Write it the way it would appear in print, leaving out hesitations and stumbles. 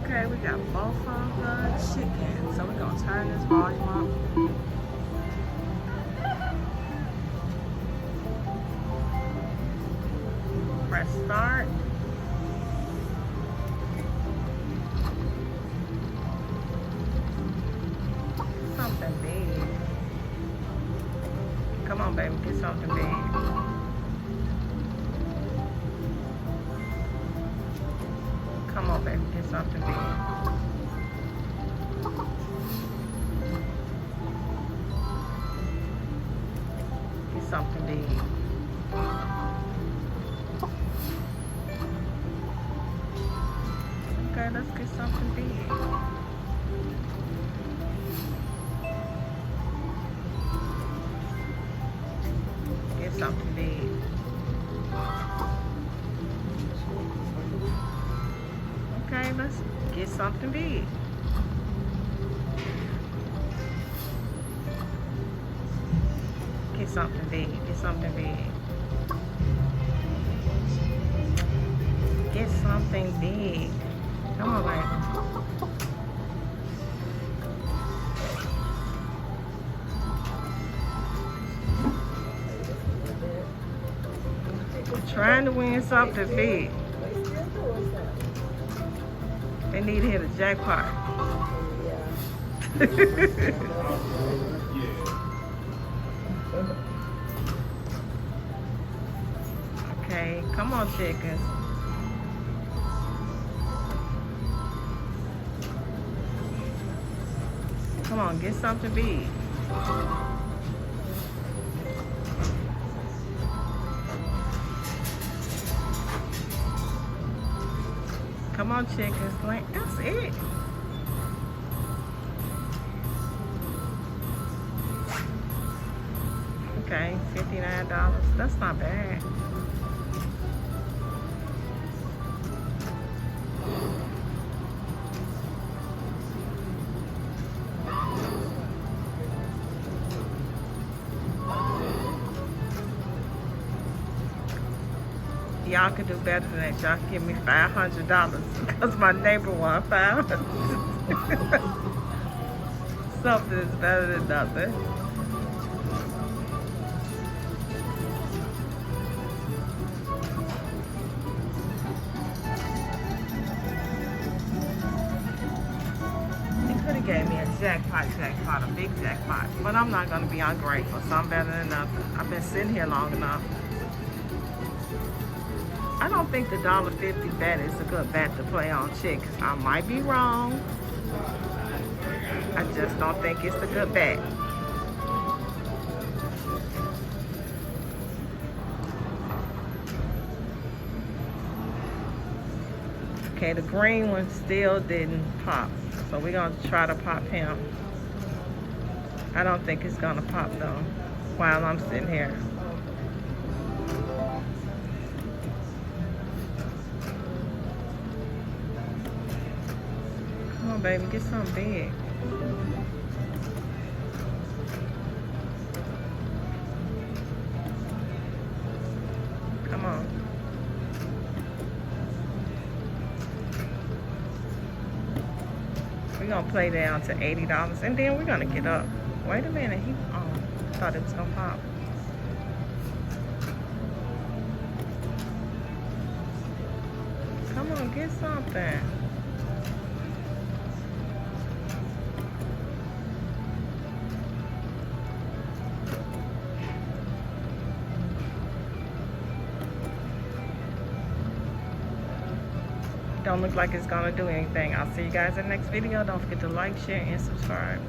Okay, we got both of the chickens. So we're gonna turn this volume up. Press start. Something big. Come on, baby, get something big. Come on, baby, get something big. Get something big. Okay, let's get something big. Get something big. Okay, let's get something big. Get something big. Get something big. Get something big. Come on, baby. Trying to win something big. They need to hit a jackpot. Okay, come on, chickens. Come on, get something big. Come on, chickens. That's it. Okay, $59. That's not bad. Y'all could do better than that. Y'all give me $500 because my neighbor won $500. Something is better than nothing. He could have gave me a jackpot, a big jackpot. But I'm not going to be ungrateful. Some better than nothing. I've been sitting here long enough. I don't think the $1.50 bet is a good bet to play on chickens. I might be wrong. I just don't think it's a good bet. Okay, the green one still didn't pop. So we're going to try to pop him. I don't think it's going to pop though while I'm sitting here. Come on, baby, get something big. Come on. We're gonna play down to $80 and then we're gonna get up. Wait a minute, thought it was gonna pop. Come on, get something. Don't look like it's gonna do anything. I'll see you guys in the next video. Don't forget to like, share, and subscribe.